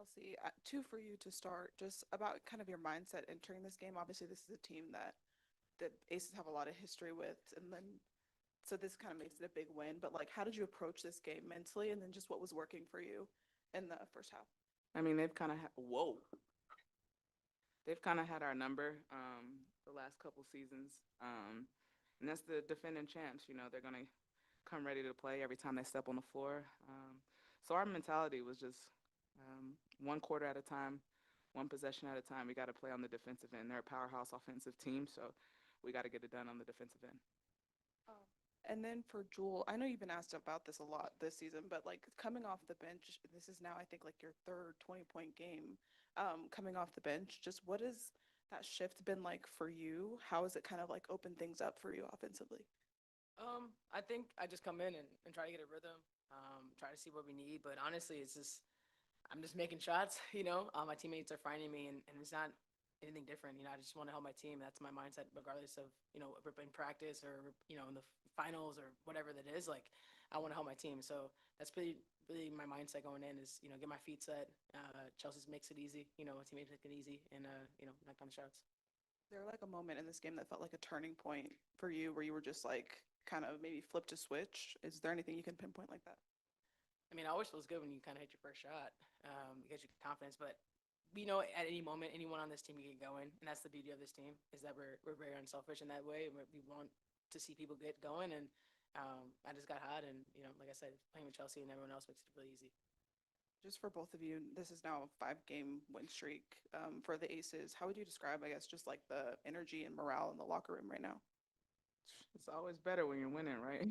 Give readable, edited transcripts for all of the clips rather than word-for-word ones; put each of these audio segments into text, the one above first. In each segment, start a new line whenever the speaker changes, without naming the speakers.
Chelsea, two for you to start. Just about kind of your mindset entering this game. Obviously, this is a team that Aces have a lot of history with, and then so this kind of makes it a big win. But like, how did you approach this game mentally, and then just what was working for you in the first half?
I mean, they've kind of whoa, they've kind of had our number the last couple seasons, and that's the defending champs. You know, they're gonna come ready to play every time they step on the floor. So our mentality was just one quarter at a time, one possession at a time. We got to play on the defensive end. They're a powerhouse offensive team, so we got to get it done on the defensive end.
Um, and then for Jewell, I know you've been asked about this a lot this season, but like coming off the bench, this is now I think like your third 20-point game. Coming off the bench, just what has that shift been like for you? How has it kind of like opened things up for you offensively?
I think I just come in and try to get a rhythm, try to see what we need. But honestly, it's just I'm just making shots. My teammates are finding me, and it's not anything different. I just want to help my team. That's my mindset, regardless of if we're in practice or in the finals or whatever that is. Like I want to help my team. So that's really my mindset going in is get my feet set. Chelsea makes it easy. My teammates make it easy, and knock down the shots.
Is there like a moment in this game that felt like a turning point for you where you were just like kind of maybe flipped a switch? Is there anything you can pinpoint like that?
I mean, it always feels good when you kind of hit your first shot. It gives you confidence, but we know at any moment, anyone on this team can get going, and that's the beauty of this team is that we're very unselfish in that way. We want to see people get going, and I just got hot, and like I said, playing with Chelsea and everyone else makes it really easy.
Just for both of you, this is now a 5-game win streak for the Aces. How would you describe, I guess, just like the energy and morale in the locker room right now?
It's always better when you're winning, right?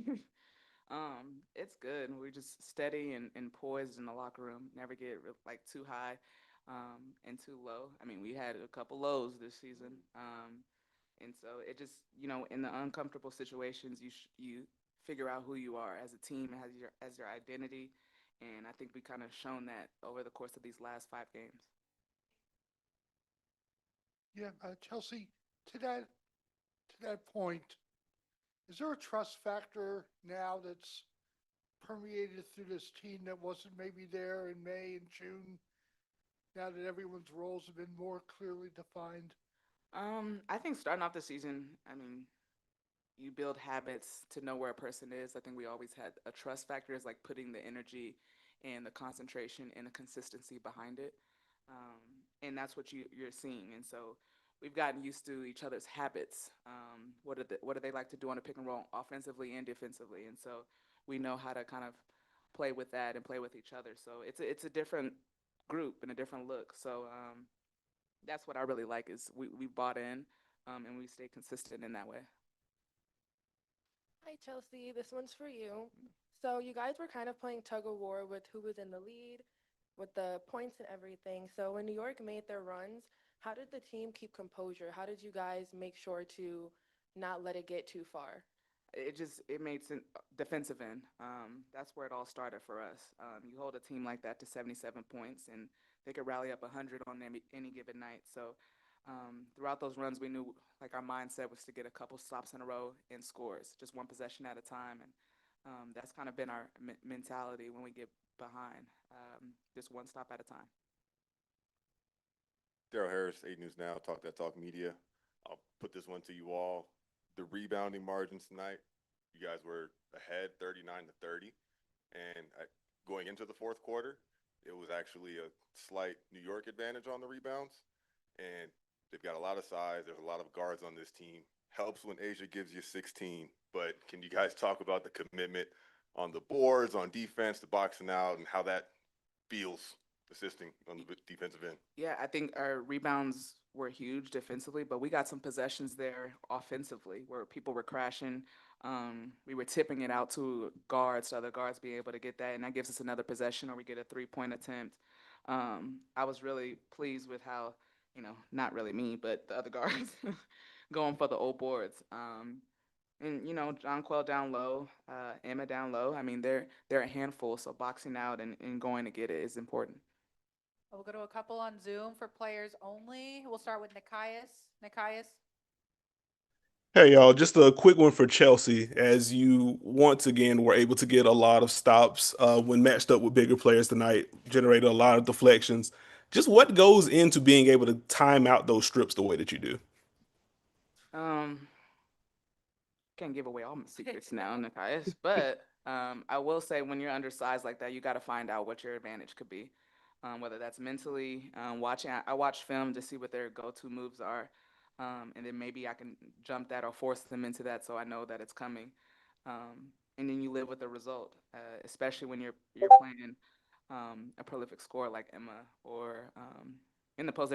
It's good. We're just steady and poised in the locker room. Never get like too high and too low. I mean, we had a couple lows this season, and so it just in the uncomfortable situations, you figure out who you are as a team, as your identity, and I think we kind of shown that over the course of these last 5 games.
Yeah, Chelsea, to that point, is there a trust factor now that's permeated through this team that wasn't maybe there in May and June? Now that everyone's roles have been more clearly defined.
I think starting off the season, I mean, you build habits to know where a person is. I think we always had a trust factor is like putting the energy and the concentration and the consistency behind it. And that's what you're seeing. And so we've gotten used to each other's habits. What do they like to do on a pick and roll offensively and defensively? And so we know how to kind of play with that and play with each other. So it's a different group and a different look. So that's what I really like is we bought in and we stay consistent in that way.
Hi, Chelsea. This one's for you. So you guys were kind of playing tug of war with who was in the lead, with the points and everything. So when New York made their runs, how did the team keep composure? How did you guys make sure to not let it get too far?
It made sense defensive end. That's where it all started for us. You hold a team like that to 77 points, and they could rally up 100 on any given night. So throughout those runs, we knew like our mindset was to get a couple stops in a row and scores, just one possession at a time, and that's kind of been our mentality when we get behind, just one stop at a time.
Daryl Harris, 8 News Now, Talk That Talk Media. I'll put this one to you all. The rebounding margins tonight, you guys were ahead 39 to 30. And going into the fourth quarter, it was actually a slight New York advantage on the rebounds. And they've got a lot of size. There's a lot of guards on this team. Helps when Asia gives you 16. But can you guys talk about the commitment on the boards, on defense, the boxing out, and how that feels assisting on the defensive end?
Yeah, I think our rebounds were huge defensively, but we got some possessions there offensively where people were crashing. We were tipping it out to guards, so other guards being able to get that, and that gives us another possession or we get a 3-point attempt. I was really pleased with how, not really me, but the other guards going for the old boards. And John Quell down low, Emma down low. I mean, they're a handful, so boxing out and going to get it is important.
We'll go to a couple on Zoom for players only. We'll start with Nikias. Nikias.
Hey y'all, just a quick one for Chelsea. As you once again were able to get a lot of stops when matched up with bigger players tonight, generated a lot of deflections. Just what goes into being able to time out those strips the way that you do?
Um, can't give away all my secrets now, Nikias, but I will say when you're undersized like that, you got to find out what your advantage could be, whether that's mentally watching. I watch film to see what their go-to moves are, and then maybe I can jump that or force them into that so I know that it's coming, and then you live with the result, especially when you're playing a prolific scorer like Emma or in the post.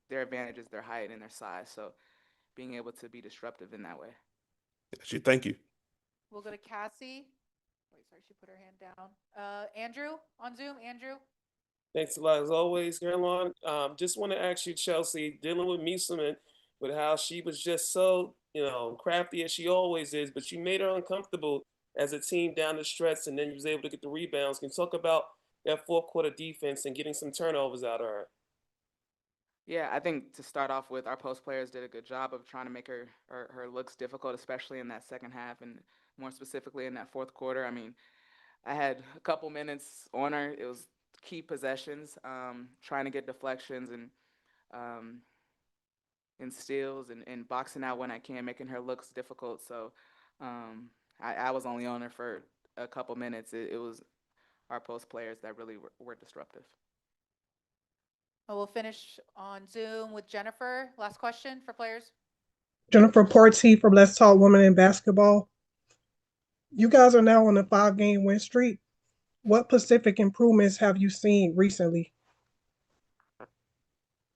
Their advantage is their height and their size, so being able to be disruptive in that way.
Thank you.
We'll go to Cassie. Wait, sorry, she put her hand down. Andrew on Zoom. Andrew.
Thanks a lot, as always, Caroline. Just want to ask you, Chelsea, dealing with Muselman, with how she was just so, crafty as she always is, but you made her uncomfortable as a team down the stretch, and then you was able to get the rebounds. Can you talk about that fourth quarter defense and getting some turnovers out of her?
Yeah, I think to start off with, our post players did a good job of trying to make her looks difficult, especially in that second half and more specifically in that fourth quarter. I mean, I had a couple minutes on her. It was key possessions, trying to get deflections um, and steals and boxing out when I can, making her looks difficult. So I was only on her for a couple minutes. It was our post players that really were disruptive.
We'll finish on Zoom with Jennifer. Last question for players.
Jennifer Porty from Let's Talk Women in Basketball. You guys are now on a 5-game win streak. What specific improvements have you seen recently?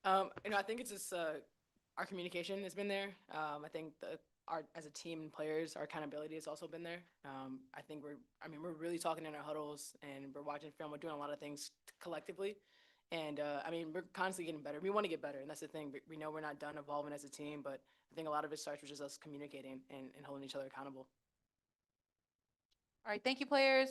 I think it's just our communication has been there. I think our as a team and players, our accountability has also been there. I think we're really talking in our huddles and we're watching film. We're doing a lot of things collectively, and we're constantly getting better. We want to get better, and that's the thing. We know we're not done evolving as a team, but I think a lot of it starts with just us communicating and holding each other accountable.
All right. Thank you, players.